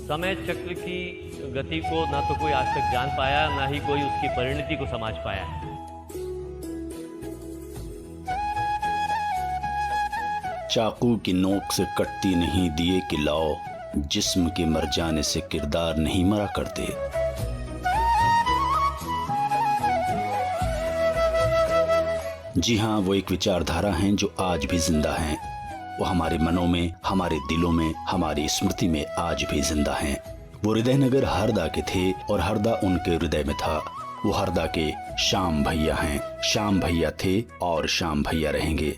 समय चक्र की गति को ना तो कोई आज तक जान पाया, ना ही कोई उसकी परिणति को समझ पाया है। चाकू की नोक से कटती नहीं दिए कि लाओ, जिस्म के मर जाने से किरदार नहीं मरा करते। जी हाँ, वो एक विचारधारा हैं जो आज भी जिंदा हैं। वो हमारे मनों में, हमारे दिलों में, हमारी स्मृति में आज भी जिंदा हैं। वो हृदयनगर हरदा के थे और हरदा उनके हृदय में था। वो हरदा के श्याम भैया हैं। श्याम भैया थे और श्याम भैया रहेंगे।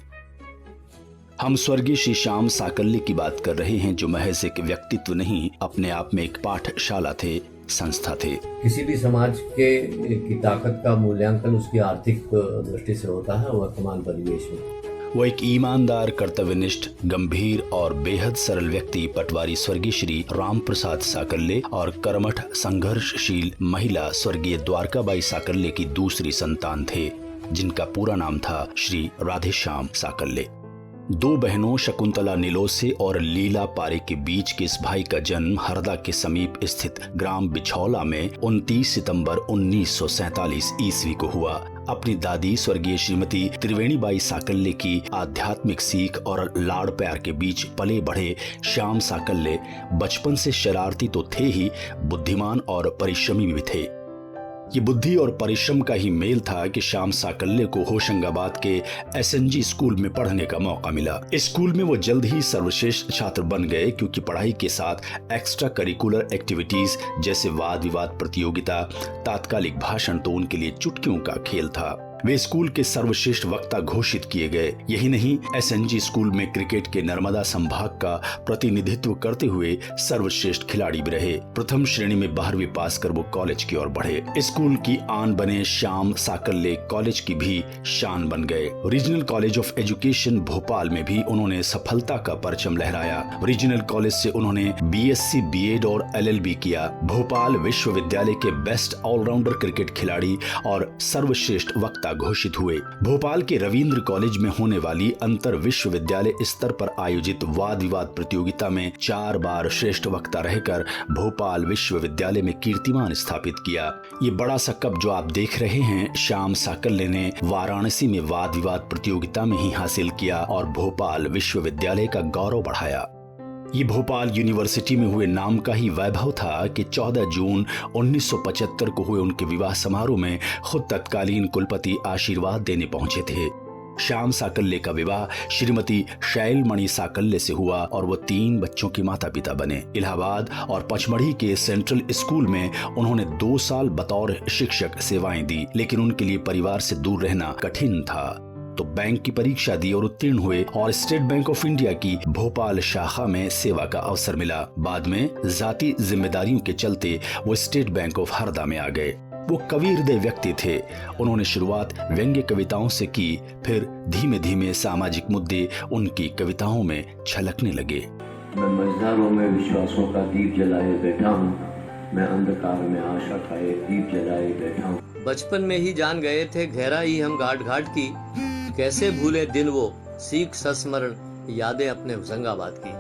हम स्वर्गीय श्री श्याम साकल्य की बात कर रहे हैं, जो महज एक व्यक्तित्व नहीं, अपने आप में एक पाठशाला थे, संस्था थे। किसी भी समाज की ताकत का मूल्यांकन उसकी आर्थिक दृष्टि से होता है वर्तमान परिवेश में। वो एक ईमानदार, कर्तव्यनिष्ठ, गंभीर और बेहद सरल व्यक्ति पटवारी स्वर्गीय श्री राम प्रसाद साकल्य और कर्मठ संघर्षशील महिला स्वर्गीय द्वारकाबाई साकल्य की दूसरी संतान थे, जिनका पूरा नाम था श्री राधेश्याम साकल्य। दो बहनों शकुंतला निलोसे और लीला पारे के बीच के इस भाई का जन्म हरदा के समीप स्थित ग्राम बिछौला में 29 सितंबर 1947 ईस्वी को हुआ। अपनी दादी स्वर्गीय श्रीमती त्रिवेणीबाई साकल्य की आध्यात्मिक सीख और लाड़ प्यार के बीच पले बढ़े श्याम साकल्य बचपन से शरारती तो थे ही, बुद्धिमान और परिश्रमी भी थे। ये बुद्धि और परिश्रम का ही मेल था कि श्याम साकल्य को होशंगाबाद के एसएनजी स्कूल में पढ़ने का मौका मिला। इस स्कूल में वो जल्द ही सर्वश्रेष्ठ छात्र बन गए, क्योंकि पढ़ाई के साथ एक्स्ट्रा करिकुलर एक्टिविटीज जैसे वाद विवाद प्रतियोगिता, तात्कालिक भाषण तो उनके लिए चुटकियों का खेल था। वे स्कूल के सर्वश्रेष्ठ वक्ता घोषित किए गए। यही नहीं, एसएनजी स्कूल में क्रिकेट के नर्मदा संभाग का प्रतिनिधित्व करते हुए सर्वश्रेष्ठ खिलाड़ी भी रहे। प्रथम श्रेणी में 12वीं पास कर वो कॉलेज की ओर बढ़े। स्कूल की आन बने श्याम साकल्य कॉलेज की भी शान बन गए। Regional college of education Bhopal में भी उन्होंने सफलता का परचम लहराया। रीजनल कॉलेज से उन्होंने बीएससी, बीएड और एलएलबी किया। भोपाल विश्वविद्यालय के बेस्ट ऑलराउंडर क्रिकेट खिलाड़ी और सर्वश्रेष्ठ वक्ता घोषित हुए। भोपाल के रविंद्र कॉलेज में होने वाली अंतर विश्वविद्यालय स्तर पर आयोजित वाद विवाद प्रतियोगिता में 4 बार श्रेष्ठ वक्ता रहकर भोपाल विश्वविद्यालय में कीर्तिमान स्थापित किया। ये बड़ा सा कप जो आप देख रहे हैं, श्याम साकल्य ने वाराणसी में वाद विवाद प्रतियोगिता में ही हासिल किया और भोपाल विश्वविद्यालय का गौरव बढ़ाया। ये भोपाल यूनिवर्सिटी में हुए नाम का ही वैभव था कि 14 जून 1975 को हुए उनके विवाह समारोह में खुद तत्कालीन कुलपति आशीर्वाद देने पहुंचे थे। श्याम साकल्य का विवाह श्रीमती शैलमणि साकल्य से हुआ और वो 3 बच्चों के माता पिता बने। इलाहाबाद और पचमढ़ी के सेंट्रल स्कूल में उन्होंने 2 साल बतौर शिक्षक सेवाएं दी, लेकिन उनके लिए परिवार से दूर रहना कठिन था। तो बैंक की परीक्षा दी और उत्तीर्ण हुए और स्टेट बैंक ऑफ इंडिया की भोपाल शाखा में सेवा का अवसर मिला। बाद में जाति जिम्मेदारियों के चलते वो स्टेट बैंक ऑफ हरदा में आ गए। वो कवि हृदय व्यक्ति थे। उन्होंने शुरुआत व्यंग्य कविताओं से की, फिर धीमे धीमे सामाजिक मुद्दे उनकी कविताओं में छलकने लगे। मैं मझधारों में विश्वासों का दीप जलाए बैठा हूँ, मैं अंधकार में आशा का एक दीप जलाए बैठा हूँ। बचपन में ही जान गए थे गहराई हम घाट घाट की, कैसे भूले दिन वो सीख संस्मरण यादें अपने होशंगाबाद की।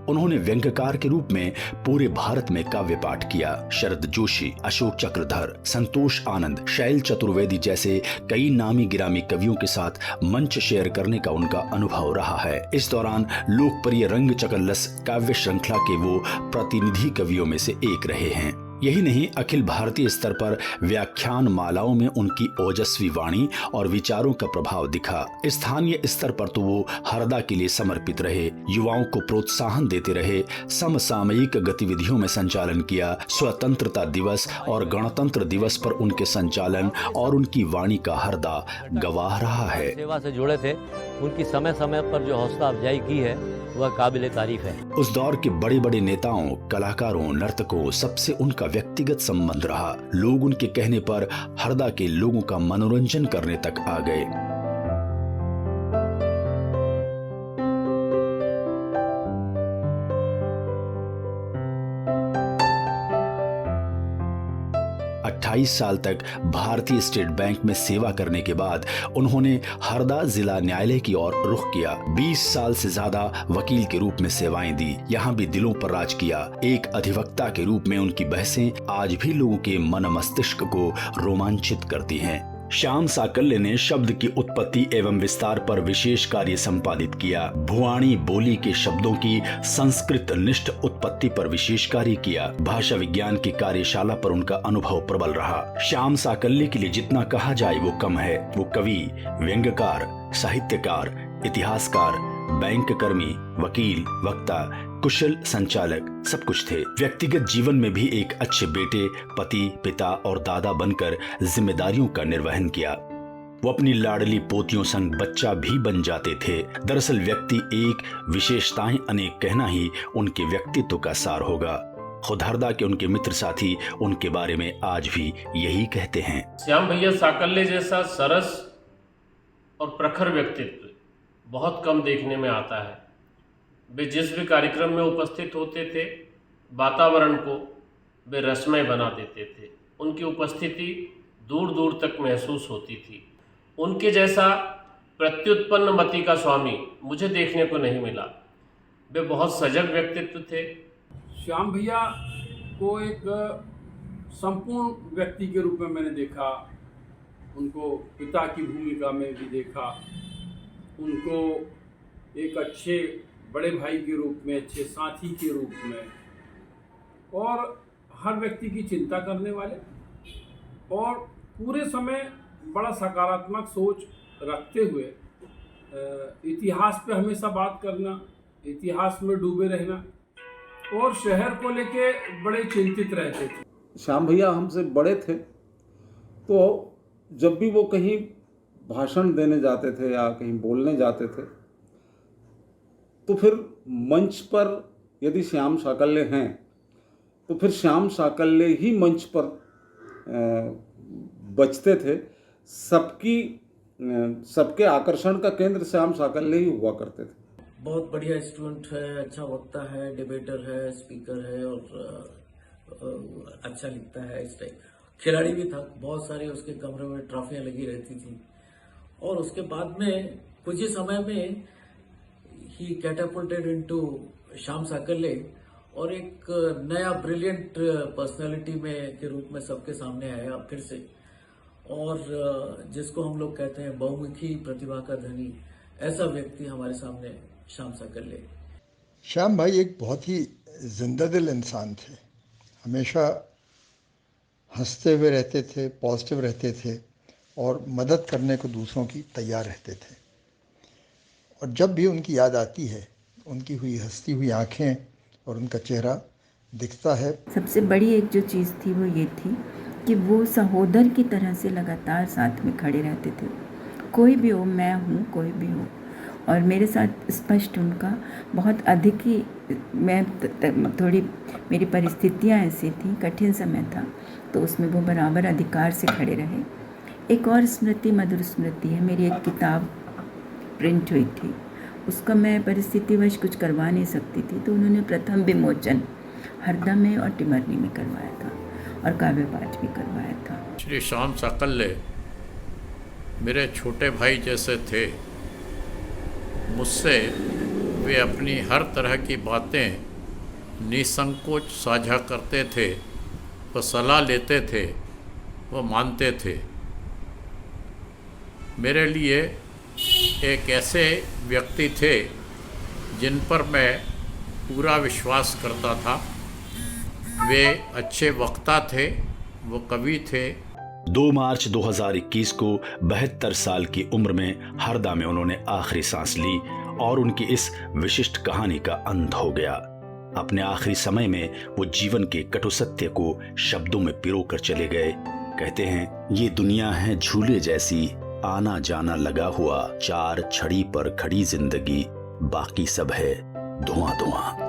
उन्होंने व्यंग्यकार के रूप में पूरे भारत में काव्य पाठ किया। शरद जोशी, अशोक चक्रधर, संतोष आनंद, शैल चतुर्वेदी जैसे कई नामी गिरामी कवियों के साथ मंच शेयर करने का उनका अनुभव रहा है। इस दौरान लोकप्रिय रंग चकल्लस काव्य श्रृंखला के वो प्रतिनिधि कवियों में से एक रहे हैं। यही नहीं, अखिल भारतीय स्तर पर व्याख्यान मालाओं में उनकी ओजस्वी वाणी और विचारों का प्रभाव दिखा। स्थानीय स्तर पर तो वो हरदा के लिए समर्पित रहे, युवाओं को प्रोत्साहन देते रहे, समसामयिक गतिविधियों में संचालन किया। स्वतंत्रता दिवस और गणतंत्र दिवस पर उनके संचालन और उनकी वाणी का हरदा गवाह रहा है। सेवा से जुड़े थे, उनकी समय समय पर जो हौसला अफजाई की है वह काबिले तारीफ है। उस दौर के बड़े बड़े नेताओं, कलाकारों, नर्तकों सबसे उनका व्यक्तिगत संबंध रहा। लोग उनके कहने पर हरदा के लोगों का मनोरंजन करने तक आ गए। 28 साल तक भारतीय स्टेट बैंक में सेवा करने के बाद उन्होंने हरदा जिला न्यायालय की ओर रुख किया। 20 साल से ज्यादा वकील के रूप में सेवाएं दी, यहाँ भी दिलों पर राज किया। एक अधिवक्ता के रूप में उनकी बहसें आज भी लोगों के मन मस्तिष्क को रोमांचित करती हैं। श्याम साकल्य ने शब्द की उत्पत्ति एवं विस्तार पर विशेष कार्य संपादित किया। भुआणी बोली के शब्दों की संस्कृत निष्ठ उत्पत्ति पर विशेष कार्य किया। भाषा विज्ञान की कार्यशाला पर उनका अनुभव प्रबल रहा। श्याम साकल्य के लिए जितना कहा जाए वो कम है। वो कवि, व्यंग्यकार, साहित्यकार, इतिहासकार, बैंक कर्मी, वकील, वक्ता, कुशल संचालक सब कुछ थे। व्यक्तिगत जीवन में भी एक अच्छे बेटे, पति, पिता और दादा बनकर जिम्मेदारियों का निर्वहन किया। वो अपनी लाडली पोतियों संग बच्चा भी बन जाते थे। दरअसल व्यक्ति एक, विशेषताएं अनेक कहना ही उनके व्यक्तित्व का सार होगा। खुद हरदा के उनके मित्र साथी उनके बारे में आज भी यही कहते हैं। श्याम भैया साकल्य जैसा सरस और प्रखर व्यक्तित्व बहुत कम देखने में आता है। वे जिस भी कार्यक्रम में उपस्थित होते थे, वातावरण को वे रसमय बना देते थे। उनकी उपस्थिति दूर दूर तक महसूस होती थी। उनके जैसा प्रत्युत्पन्न मति का स्वामी मुझे देखने को नहीं मिला। वे बहुत सजग व्यक्तित्व थे। श्याम भैया को एक संपूर्ण व्यक्ति के रूप में मैंने देखा। उनको पिता की भूमिका में भी देखा। उनको एक अच्छे बड़े भाई के रूप में, अच्छे साथी के रूप में, और हर व्यक्ति की चिंता करने वाले, और पूरे समय बड़ा सकारात्मक सोच रखते हुए इतिहास पे हमेशा बात करना, इतिहास में डूबे रहना, और शहर को लेके बड़े चिंतित रहते थे। श्याम भैया हमसे बड़े थे, तो जब भी वो कहीं भाषण देने जाते थे या कहीं बोलने जाते थे, तो फिर मंच पर यदि श्याम साकल्य हैं तो फिर श्याम साकल्य ही मंच पर बचते थे। सबके आकर्षण का केंद्र श्याम साकल्य ही हुआ करते थे। बहुत बढ़िया स्टूडेंट है, अच्छा वक्ता है, डिबेटर है, स्पीकर है, और अच्छा लिखता है। इस टाइप खिलाड़ी भी था। बहुत सारे उसके कमरे में ट्रॉफियां लगी रहती थी। और उसके बाद में कुछ ही समय में ही कैटापुल्टेड इनटू श्याम साकल्य, और एक नया ब्रिलियंट पर्सनालिटी में के रूप में सबके सामने आया फिर से, और जिसको हम लोग कहते हैं बहुमुखी प्रतिभा का धनी, ऐसा व्यक्ति हमारे सामने श्याम साकल्य। श्याम भाई एक बहुत ही जिंदा दिल इंसान थे। हमेशा हंसते हुए रहते थे, पॉजिटिव रहते थे, और मदद करने को दूसरों की तैयार रहते थे। और जब भी उनकी याद आती है, उनकी हुई हंसती हुई आंखें और उनका चेहरा दिखता है। सबसे बड़ी एक जो चीज़ थी वो ये थी कि वो सहोदर की तरह से लगातार साथ में खड़े रहते थे। कोई भी हो, मैं हूँ, कोई भी हो, और मेरे साथ स्पष्ट उनका बहुत अधिक ही, मैं थोड़ी मेरी परिस्थितियाँ ऐसी थी, कठिन समय था, तो उसमें वो बराबर अधिकार से खड़े रहे। एक और स्मृति, मधुर स्मृति है। मेरी एक किताब प्रिंट हुई थी, उसका मैं परिस्थितिवश कुछ करवा नहीं सकती थी, तो उन्होंने प्रथम विमोचन हरदा में और टिमरनी में करवाया था, और काव्य पाठ भी करवाया था। श्री श्याम साकल्य मेरे छोटे भाई जैसे थे। मुझसे वे अपनी हर तरह की बातें निसंकोच साझा करते थे। वो सलाह लेते थे, वो मानते थे। मेरे लिए एक ऐसे व्यक्ति थे जिन पर मैं पूरा विश्वास करता था। वे अच्छे वक्ता थे, वो कवि थे। 2 मार्च 2021 को 72 साल की उम्र में हरदा में उन्होंने आखिरी सांस ली, और उनकी इस विशिष्ट कहानी का अंत हो गया। अपने आखिरी समय में वो जीवन के कटु सत्य को शब्दों में पिरोकर चले गए। कहते हैं, ये दुनिया है झूले जैसी, आना जाना लगा हुआ, 4 छड़ी पर खड़ी जिंदगी, बाकी सब है धुआं धुआं।